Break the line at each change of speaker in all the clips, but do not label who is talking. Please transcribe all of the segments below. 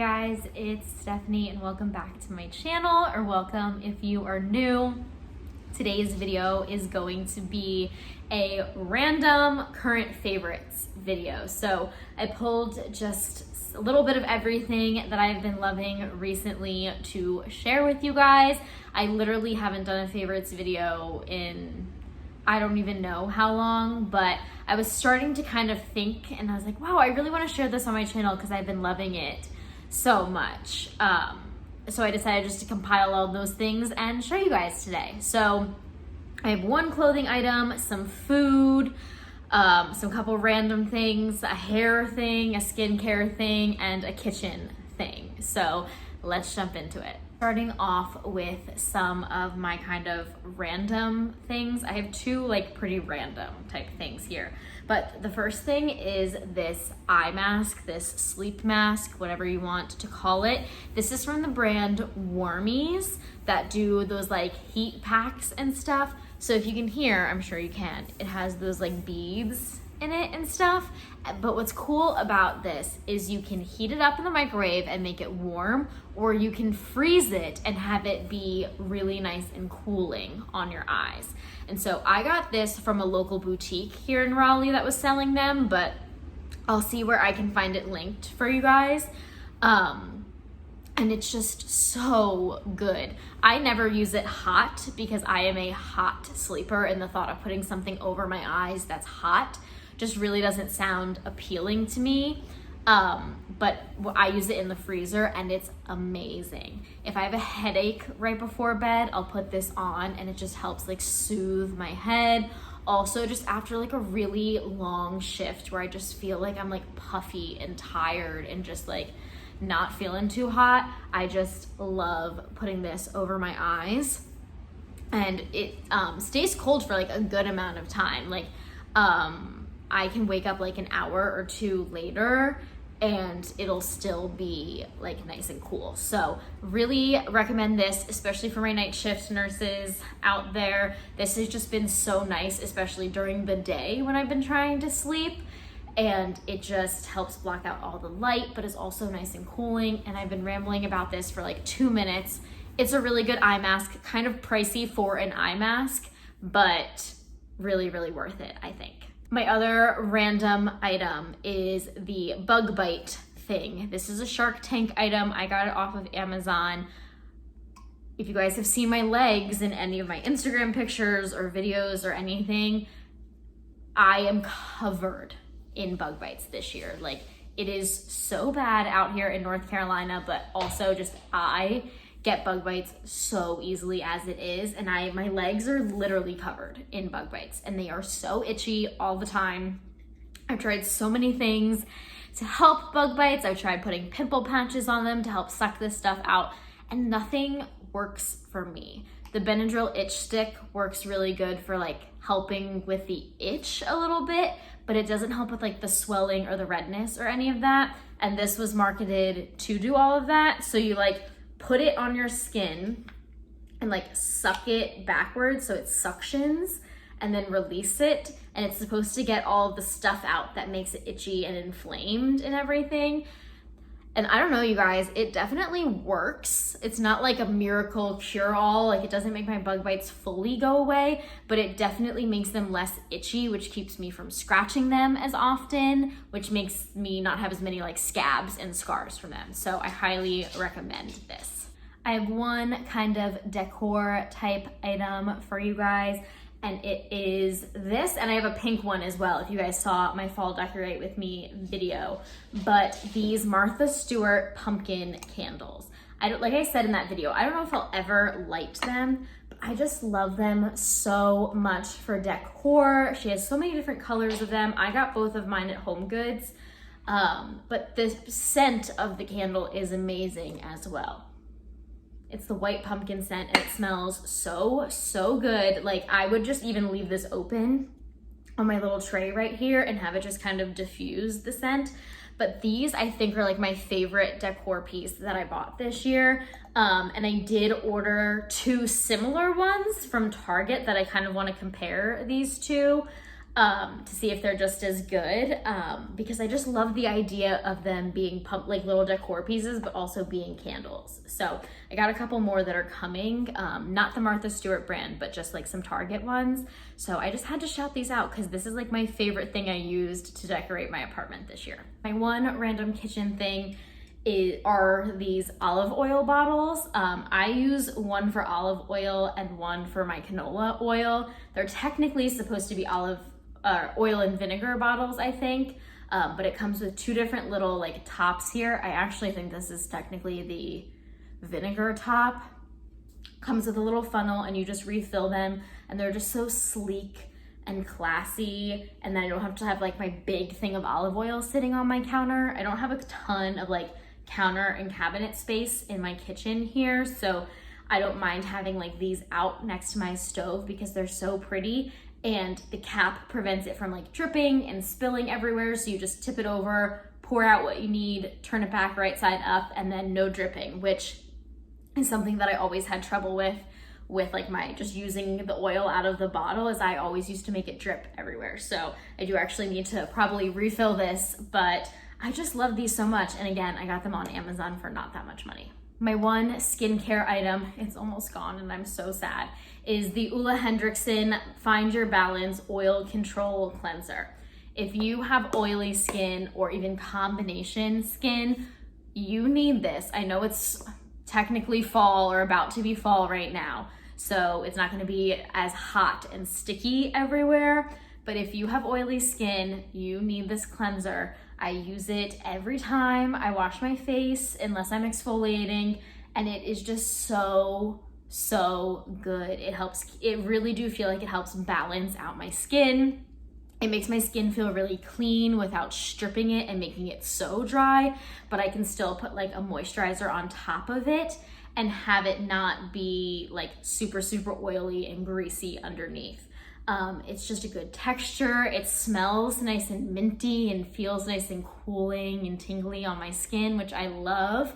guys, it's Stephanie and welcome back to my channel, or welcome if you are new. Today's video is going to be a random current favorites video. So I pulled just a little bit of everything that I've been loving recently to share with you guys. I literally haven't done a favorites video in I don't even know how long, but I was starting to kind of think and I was like, wow, I really want to share this on my channel because I've been loving it so much. So I decided just to compile all those things and show you guys today. So I have one clothing item, some food, some couple random things, a hair thing, a skincare thing, and a kitchen thing. So let's jump into it. Starting off with some of my kind of random things. I have two like pretty random type things here. But the first thing is this eye mask, this sleep mask, whatever you want to call it. This is from the brand Warmies that do those like heat packs and stuff. So if you can hear, I'm sure you can, it has those like beads in it and stuff. But what's cool about this is you can heat it up in the microwave and make it warm, or you can freeze it and have it be really nice and cooling on your eyes. And so I got this from a local boutique here in Raleigh that was selling them, but I'll see where I can find it linked for you guys. And it's just so good. I never use it hot because I am a hot sleeper, and the thought of putting something over my eyes that's hot just really doesn't sound appealing to me. But I use it in the freezer and it's amazing. If I have a headache right before bed, I'll put this on and it just helps like soothe my head. Also, just after like a really long shift where I just feel like I'm like puffy and tired and just like not feeling too hot, I just love putting this over my eyes. And it stays cold for like a good amount of time. Like I can wake up like an hour or two later and it'll still be like nice and cool. So really recommend this, especially for my night shift nurses out there. This has just been so nice, especially during the day when I've been trying to sleep. And it just helps block out all the light, but is also nice and cooling. And I've been rambling about this for like 2 minutes. It's a really good eye mask, kind of pricey for an eye mask, but really, really worth it, I think. My other random item is the bug bite thing. This is a Shark Tank item. I got it off of Amazon. If you guys have seen my legs in any of my Instagram pictures or videos or anything, I am covered in bug bites this year. Like, it is so bad out here in North Carolina, but also just I get bug bites so easily as it is, and my legs are literally covered in bug bites and they are so itchy all the time. I've tried so many things to help bug bites. I've tried putting pimple patches on them to help suck this stuff out, and nothing works for me. The Benadryl itch stick works really good for like helping with the itch a little bit, but it doesn't help with like the swelling or the redness or any of that. And this was marketed to do all of that. So you like put it on your skin and like suck it backwards so it suctions, and then release it, and it's supposed to get all of the stuff out that makes it itchy and inflamed and everything. And I don't know, you guys, it definitely works. It's not like a miracle cure-all, like it doesn't make my bug bites fully go away, but it definitely makes them less itchy, which keeps me from scratching them as often, which makes me not have as many like scabs and scars from them. So I highly recommend this. I have one kind of decor type item for you guys, and it is this, and I have a pink one as well if you guys saw my fall decorate with me video. But these Martha Stewart pumpkin candles, like I said in that video, I don't know if I'll ever light them, but I just love them so much for decor. She has so many different colors of them. I got both of mine at HomeGoods, but the scent of the candle is amazing as well. It's the white pumpkin scent and it smells so, so good. Like, I would just even leave this open on my little tray right here and have it just kind of diffuse the scent. But these I think are like my favorite decor piece that I bought this year. And I did order 2 similar ones from Target that I kind of want to compare these two. to see if they're just as good, because I just love the idea of them being like little decor pieces, but also being candles. So I got a couple more that are coming, not the Martha Stewart brand, but just like some Target ones. So I just had to shout these out because this is like my favorite thing I used to decorate my apartment this year. My one random kitchen thing are these olive oil bottles. I use one for olive oil and one for my canola oil. They're technically supposed to be olive oil and vinegar bottles, I think, but it comes with two different little like tops here. I actually think this is technically the vinegar top. Comes with a little funnel and you just refill them, and they're just so sleek and classy, and then I don't have to have like my big thing of olive oil sitting on my counter. I don't have a ton of like counter and cabinet space in my kitchen here, so I don't mind having like these out next to my stove because they're so pretty, and the cap prevents it from like dripping and spilling everywhere. So you just tip it over, pour out what you need, turn it back right side up, and then no dripping, which is something that I always had trouble with like my just using the oil out of the bottle, is I always used to make it drip everywhere. So I do actually need to probably refill this, but I just love these so much. And again, I got them on Amazon for not that much money. My one skincare item, it's almost gone and I'm so sad, is the Ulla Hendrickson Find Your Balance Oil Control Cleanser. If you have oily skin or even combination skin, you need this. I know it's technically fall or about to be fall right now, so it's not gonna be as hot and sticky everywhere, but if you have oily skin, you need this cleanser. I use it every time I wash my face, unless I'm exfoliating, and it is just so good. It really do feel like it helps balance out my skin. It makes my skin feel really clean without stripping it and making it so dry, but I can still put like a moisturizer on top of it and have it not be like super oily and greasy underneath. It's just a good texture. It smells nice and minty and feels nice and cooling and tingly on my skin, which I love.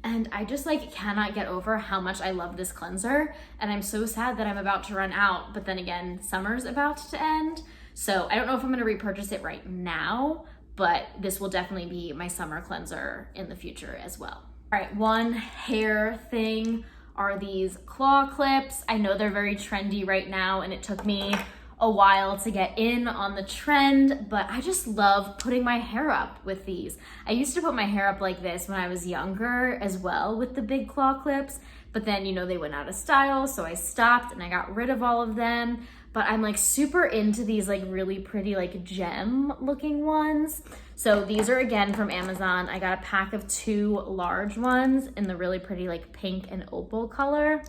And I just like cannot get over how much I love this cleanser. And I'm so sad that I'm about to run out, but then again, summer's about to end. So I don't know if I'm gonna repurchase it right now, but this will definitely be my summer cleanser in the future as well. All right, one hair thing are these claw clips. I know they're very trendy right now, and it took me a while to get in on the trend, but I just love putting my hair up with these. I used to put my hair up like this when I was younger as well with the big claw clips, but then, you know, they went out of style, so I stopped and I got rid of all of them. But I'm like super into these like really pretty like gem looking ones. So these are again from Amazon. I got a pack of 2 large ones in the really pretty like pink and opal color.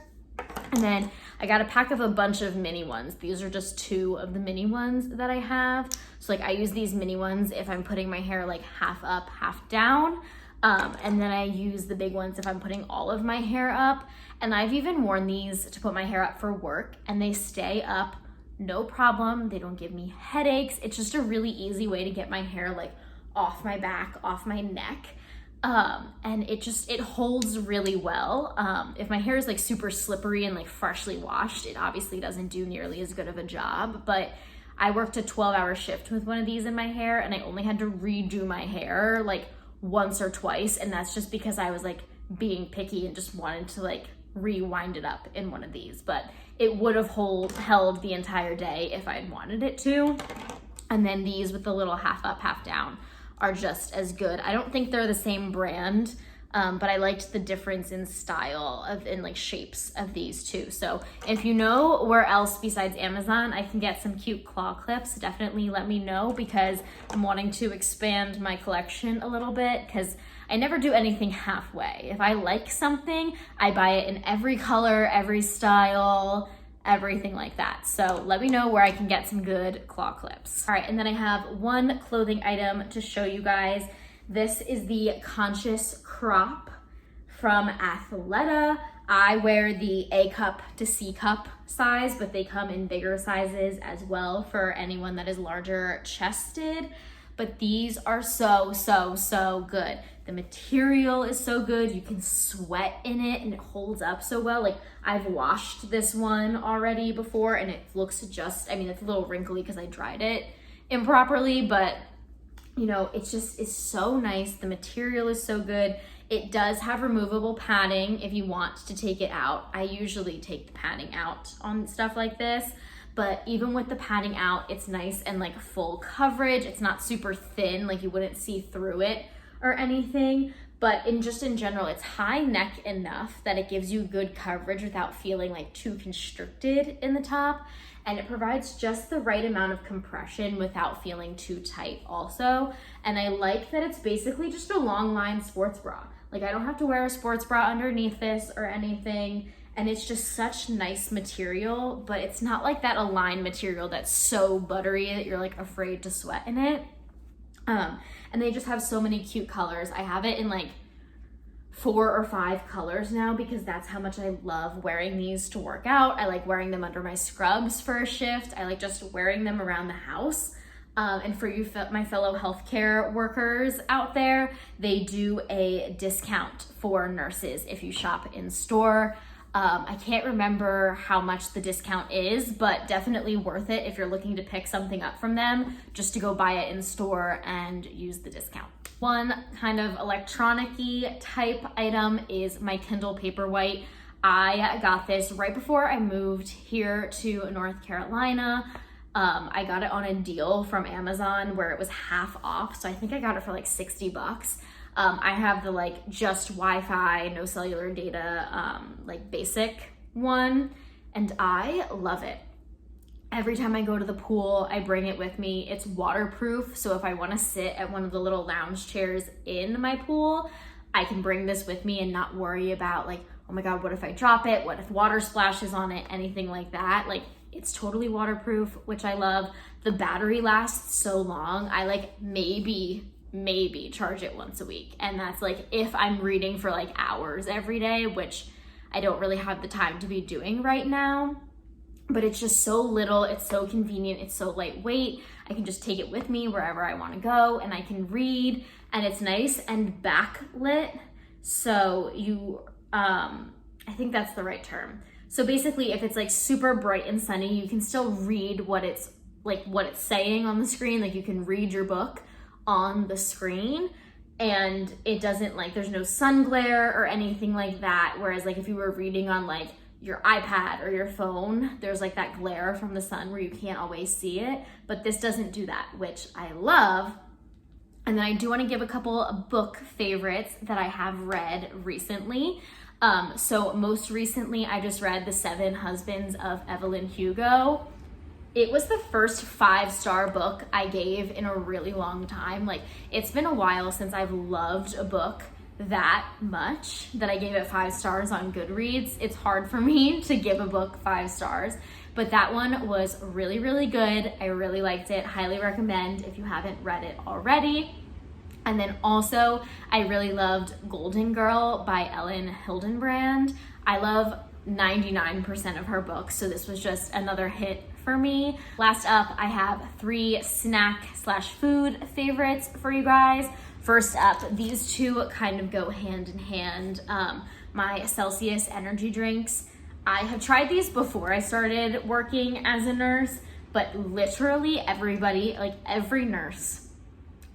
And then I got a pack of a bunch of mini ones. These are just 2 of the mini ones that I have. So like I use these mini ones if I'm putting my hair like half up, half down. And then I use the big ones if I'm putting all of my hair up. And I've even worn these to put my hair up for work, and they stay up no problem. They don't give me headaches. It's just a really easy way to get my hair like off my back, off my neck. And it holds really well. If my hair is like super slippery and like freshly washed, it obviously doesn't do nearly as good of a job, but I worked a 12-hour shift with one of these in my hair, and I only had to redo my hair like once or twice. And that's just because I was like being picky and just wanted to like rewind it up in one of these, but it would have held the entire day if I'd wanted it to. And then these with the little half up, half down are just as good. I don't think they're the same brand, but I liked the difference in style in like shapes of these too. So if you know where else besides Amazon I can get some cute claw clips, definitely let me know, because I'm wanting to expand my collection a little bit, because I never do anything halfway. If I like something, I buy it in every color, every style, everything like that. So let me know where I can get some good claw clips. All right, and then I have one clothing item to show you guys. This is the Conscious Crop from Athleta. I wear the A cup to C cup size, but they come in bigger sizes as well for anyone that is larger chested. but these are so, so, so good. The material is so good. You can sweat in it and it holds up so well. Like I've washed this one already before and it looks just, I mean, it's a little wrinkly because I dried it improperly, but you know, it's so nice. The material is so good. It does have removable padding if you want to take it out. I usually take the padding out on stuff like this, but even with the padding out, it's nice and like full coverage. It's not super thin, like you wouldn't see through it or anything, but in general, it's high neck enough that it gives you good coverage without feeling like too constricted in the top. And it provides just the right amount of compression without feeling too tight also. And I like that it's basically just a long line sports bra. Like I don't have to wear a sports bra underneath this or anything. And it's just such nice material, but it's not like that Align material that's so buttery that you're like afraid to sweat in it. And they just have so many cute colors. I have it in like 4 or 5 colors now because that's how much I love wearing these to work out. I like wearing them under my scrubs for a shift. I like just wearing them around the house. And for you, my fellow healthcare workers out there, they do a discount for nurses if you shop in store. I can't remember how much the discount is, but definitely worth it if you're looking to pick something up from them, just to go buy it in store and use the discount. One kind of electronic-y type item is my Kindle Paperwhite. I got this right before I moved here to North Carolina. I got it on a deal from Amazon where it was half off. So I think I got it for like $60. I have the like just Wi-Fi, no cellular data, like basic one, and I love it. Every time I go to the pool, I bring it with me. It's waterproof, so if I want to sit at one of the little lounge chairs in my pool, I can bring this with me and not worry about like, oh my God, what if I drop it? What if water splashes on it? Anything like that. Like it's totally waterproof, which I love. The battery lasts so long. I like maybe charge it once a week. And that's like if I'm reading for like hours every day, which I don't really have the time to be doing right now. But it's just so little, it's so convenient, it's so lightweight. I can just take it with me wherever I want to go and I can read, and it's nice and backlit. So you, I think that's the right term. So basically if it's like super bright and sunny, you can still read what it's saying on the screen. Like you can read your book on the screen and it doesn't like, there's no sun glare or anything like that. Whereas like if you were reading on like your iPad or your phone, there's like that glare from the sun where you can't always see it, but this doesn't do that, which I love. And then I do want to give a couple of book favorites that I have read recently. So most recently, I just read The 7 Husbands of Evelyn Hugo. It was the first 5-star book I gave in a really long time. Like it's been a while since I've loved a book that much that I gave it 5 stars on Goodreads. It's hard for me to give a book 5 stars, but that one was really, really good. I really liked it. Highly recommend if you haven't read it already. And then also, I really loved Golden Girl by Ellen Hildenbrand. I love 99% of her books, so this was just another hit for me. Last up, I have 3 snack/food favorites for you guys. First up, these two kind of go hand in hand. My Celsius energy drinks. I have tried these before I started working as a nurse, but literally everybody, like every nurse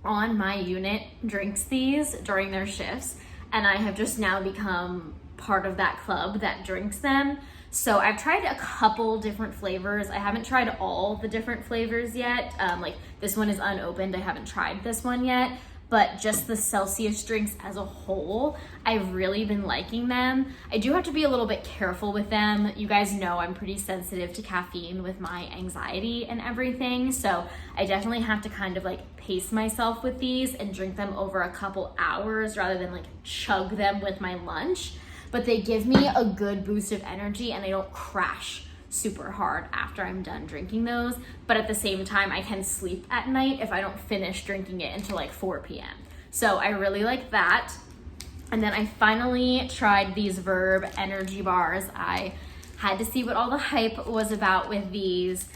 on my unit drinks these during their shifts, and I have just now become part of that club that drinks them. So I've tried a couple different flavors. I haven't tried all the different flavors yet. Like this one is unopened. I haven't tried this one yet, but just the Celsius drinks as a whole, I've really been liking them. I do have to be a little bit careful with them. You guys know I'm pretty sensitive to caffeine with my anxiety and everything. So I definitely have to kind of like pace myself with these and drink them over a couple hours rather than like chug them with my lunch. But they give me a good boost of energy and I don't crash super hard after I'm done drinking those. But at the same time, I can sleep at night if I don't finish drinking it until like 4 p.m. So I really like that. And then I finally tried these Verb energy bars. I had to see what all the hype was about with these.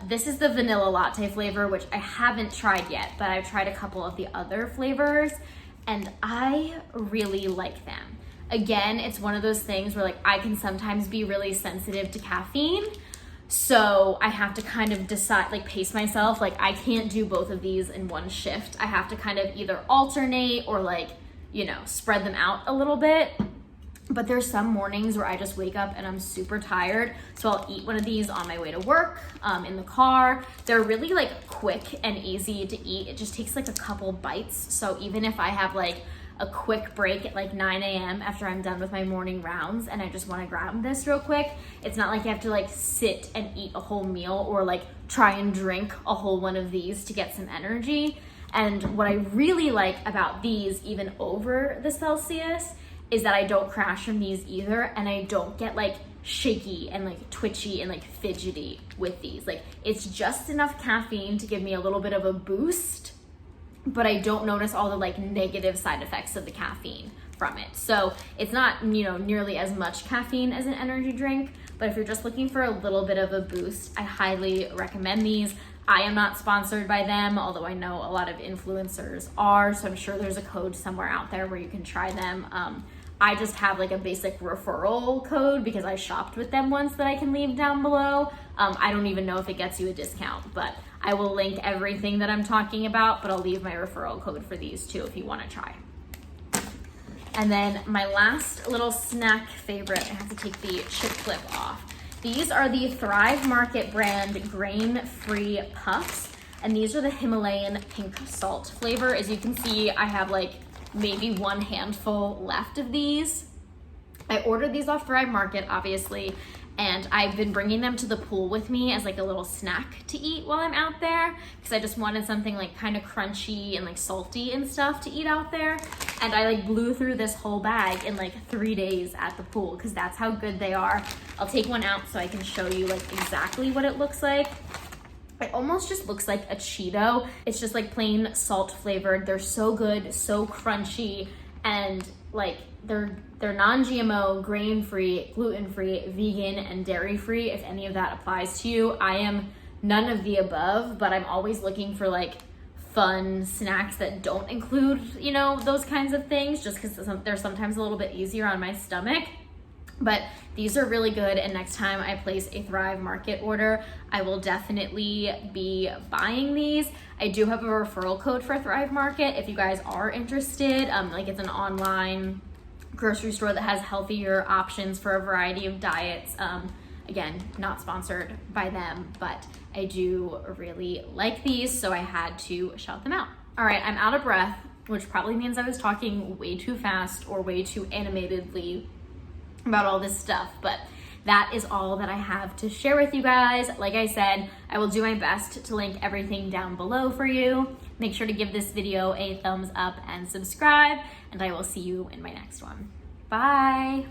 This is the vanilla latte flavor, which I haven't tried yet, but I've tried a couple of the other flavors and I really like them. Again, it's one of those things where like I can sometimes be really sensitive to caffeine. So I have to kind of decide, like pace myself. Like I can't do both of these in one shift. I have to kind of either alternate or like, you know, spread them out a little bit. But there's some mornings where I just wake up and I'm super tired. So I'll eat one of these on my way to work, in the car. They're really like quick and easy to eat. It just takes like a couple bites. So even if I have like a quick break at like 9 a.m. after I'm done with my morning rounds and I just want to grab this real quick, it's not like you have to like sit and eat a whole meal or like try and drink a whole one of these to get some energy. And what I really like about these, even over the Celsius, is that I don't crash from these either, and I don't get like shaky and like twitchy and like fidgety with these. Like it's just enough caffeine to give me a little bit of a boost, but I don't notice all the like negative side effects of the caffeine from it. So it's not, you know, nearly as much caffeine as an energy drink, but if you're just looking for a little bit of a boost, I highly recommend these. I am not sponsored by them, although I know a lot of influencers are, so I'm sure there's a code somewhere out there where you can try them. I just have like a basic referral code because I shopped with them once that I can leave down below. I don't even know if it gets you a discount, but I will link everything that I'm talking about, but I'll leave my referral code for these too if you want to try. And then my last little snack favorite, I have to take the chip clip off. These are the Thrive Market brand grain-free puffs, and these are the Himalayan pink salt flavor. As you can see, I have like maybe one handful left of these. I ordered these off Thrive Market, obviously, and I've been bringing them to the pool with me as like a little snack to eat while I'm out there, because I just wanted something like kind of crunchy and like salty and stuff to eat out there. And I like blew through this whole bag in like 3 days at the pool because that's how good they are. I'll take one out so I can show you like exactly what it looks like. It almost just looks like a Cheeto. It's just like plain salt flavored. They're so good, so crunchy, and like they're non-GMO, grain-free, gluten-free, vegan, and dairy-free, if any of that applies to you. I am none of the above, but I'm always looking for like fun snacks that don't include, you know, those kinds of things, just because they're sometimes a little bit easier on my stomach. But these are really good, and next time I place a Thrive Market order, I will definitely be buying these. I do have a referral code for Thrive Market if you guys are interested. Like it's an online grocery store that has healthier options for a variety of diets. Again, not sponsored by them, but I do really like these, so I had to shout them out. All right, I'm out of breath, which probably means I was talking way too fast or way too animatedly about all this stuff, but that is all that I have to share with you guys. Like I said, I will do my best to link everything down below for you. Make sure to give this video a thumbs up and subscribe, and I will see you in my next one. Bye.